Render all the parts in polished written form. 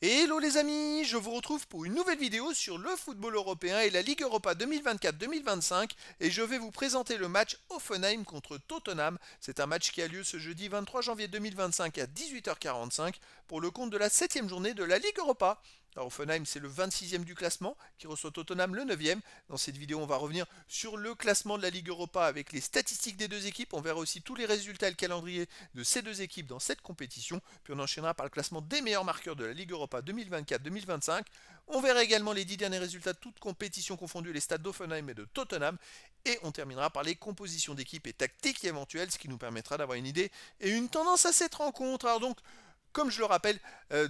Hello les amis, je vous retrouve pour une nouvelle vidéo sur le football européen et la Ligue Europa 2024-2025 et je vais vous présenter le match Hoffenheim contre Tottenham. C'est un match qui a lieu ce jeudi 23 janvier 2025 à 18h45 pour le compte de la 7e journée de la Ligue Europa. Alors Hoffenheim, c'est le 26e du classement qui reçoit Tottenham le 9e. Dans cette vidéo, on va revenir sur le classement de la Ligue Europa avec les statistiques des deux équipes. On verra aussi tous les résultats et le calendrier de ces deux équipes dans cette compétition. Puis on enchaînera par le classement des meilleurs marqueurs de la Ligue Europa 2024-2025. On verra également les 10 derniers résultats de toutes compétitions confondues, les stades d'Hoffenheim et de Tottenham. Et on terminera par les compositions d'équipes et tactiques éventuelles, ce qui nous permettra d'avoir une idée et une tendance à cette rencontre. Alors donc, comme je le rappelle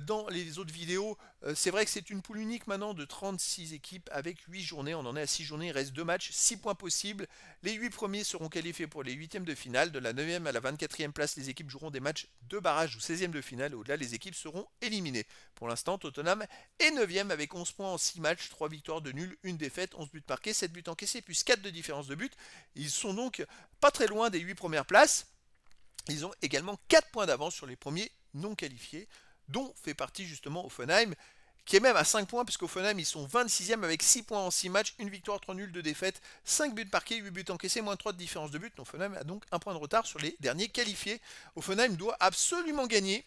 dans les autres vidéos, c'est vrai que c'est une poule unique maintenant de 36 équipes avec 8 journées. On en est à 6 journées, il reste 2 matchs, 6 points possibles. Les 8 premiers seront qualifiés pour les 8e de finale. De la 9e à la 24e place, les équipes joueront des matchs de barrage ou 16e de finale. Au-delà, les équipes seront éliminées. Pour l'instant, Tottenham est 9e avec 11 points en 6 matchs, 3 victoires de nul, 1 défaite, 11 buts marqués, 7 buts encaissés, plus 4 de différence de but. Ils sont donc pas très loin des 8 premières places. Ils ont également 4 points d'avance sur les premiers non qualifiés, dont fait partie justement Hoffenheim, qui est même à 5 points, puisque Hoffenheim, ils sont 26e avec 6 points en 6 matchs, 1 victoire, 3 nuls, 2 défaites, 5 buts marqués, 8 buts encaissés, moins 3 de différence de but. Hoffenheim a donc un point de retard sur les derniers qualifiés. Hoffenheim doit absolument gagner.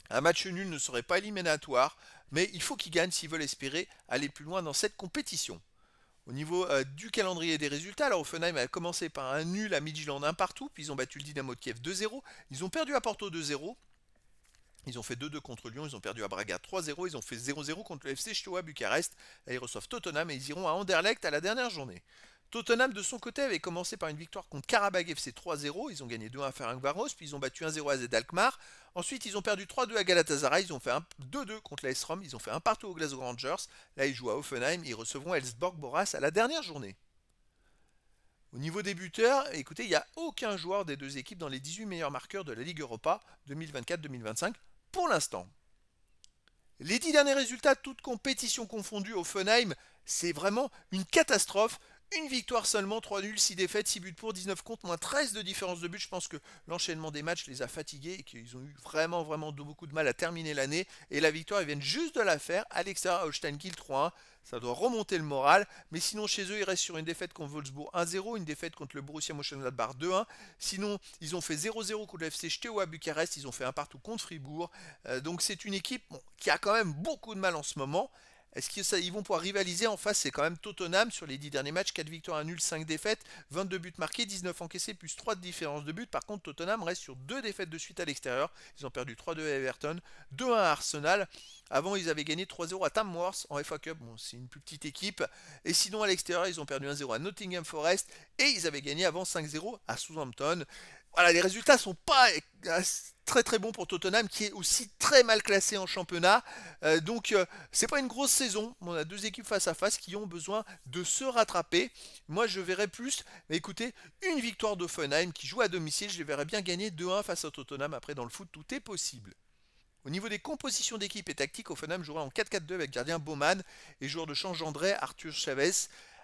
Un match nul ne serait pas éliminatoire, mais il faut qu'ils gagnent s'ils veulent espérer aller plus loin dans cette compétition. Au niveau du calendrier des résultats, alors Hoffenheim a commencé par un nul à Midtjylland 1 partout, puis ils ont battu le Dynamo de Kiev 2-0, ils ont perdu à Porto 2-0, ils ont fait 2-2 contre Lyon, ils ont perdu à Braga 3-0, ils ont fait 0-0 contre le FC Steaua Bucarest. Là, ils reçoivent Tottenham et ils iront à Anderlecht à la dernière journée. Tottenham, de son côté, avait commencé par une victoire contre Karabag FC 3-0. Ils ont gagné 2-1 à Ferencváros, puis ils ont battu 1-0 à Z Alkmaar. Ensuite, ils ont perdu 3-2 à Galatasaray. Ils ont fait 2-2 contre l'AS Rome. Ils ont fait un partout au Glasgow Rangers. Là, ils jouent à Hoffenheim. Ils recevront Elfsborg Boras à la dernière journée. Au niveau des buteurs, écoutez, il n'y a aucun joueur des deux équipes dans les 18 meilleurs marqueurs de la Ligue Europa 2024-2025 pour l'instant. Les 10 derniers résultats, toutes compétitions confondues, Hoffenheim, c'est vraiment une catastrophe. Une victoire seulement, 3 nuls, 6 défaites, 6 buts pour, 19 contre, moins 13 de différence de but. Je pense que l'enchaînement des matchs les a fatigués et qu'ils ont eu vraiment beaucoup de mal à terminer l'année. Et la victoire, ils viennent juste de la faire à l'extérieur à Holstein Kiel 3-1. Ça doit remonter le moral. Mais sinon, chez eux, ils restent sur une défaite contre Wolfsburg 1-0, une défaite contre le Borussia Mönchengladbach 2-1. Sinon, ils ont fait 0-0 contre le FC Steaua Bucarest. Ils ont fait un partout contre Fribourg. Donc c'est une équipe qui a quand même beaucoup de mal en ce moment. Est-ce qu'ils vont pouvoir rivaliser? En face, c'est quand même Tottenham sur les 10 derniers matchs, 4 victoires, 1 nul, 5 défaites, 22 buts marqués, 19 encaissés, plus 3 de différence de but. Par contre, Tottenham reste sur 2 défaites de suite à l'extérieur. Ils ont perdu 3-2 à Everton, 2-1 à Arsenal. Avant, ils avaient gagné 3-0 à Tamworth en FA Cup. Bon, c'est une plus petite équipe. Et sinon, à l'extérieur, ils ont perdu 1-0 à Nottingham Forest et ils avaient gagné avant 5-0 à Southampton. Voilà, les résultats sont pas très bons pour Tottenham qui est aussi très mal classé en championnat. C'est pas une grosse saison. On a deux équipes face à face qui ont besoin de se rattraper. Moi je verrais plus, mais écoutez, une victoire d'Hoffenheim qui joue à domicile, je les verrais bien gagner 2-1 face à Tottenham. Après dans le foot tout est possible. Au niveau des compositions d'équipe et tactique, Hoffenheim jouera en 4-4-2 avec gardien Baumann et joueurs de champ Gendré, Arthur Chavez,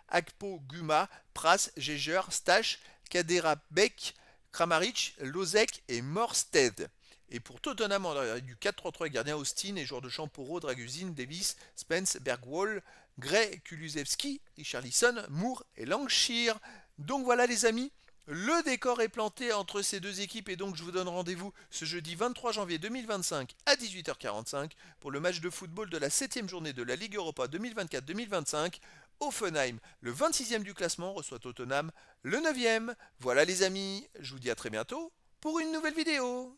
Akpo, Guma, Pras, Geiger, Stach, Kadera Beck, Kramaric, Lozek et Morsted. Et pour Tottenham, on a du 4-3-3 gardien Austin et joueurs de champ Poro, Draguzin, Davis, Spence, Bergwall, Gray, Kulusevski, Richarlison, Moore et Langshire. Donc voilà les amis, le décor est planté entre ces deux équipes et donc je vous donne rendez-vous ce jeudi 23 janvier 2025 à 18h45 pour le match de football de la 7e journée de la Ligue Europa 2024-2025. Hoffenheim, le 26e du classement, reçoit Tottenham, le 9e. Voilà les amis, je vous dis à très bientôt pour une nouvelle vidéo.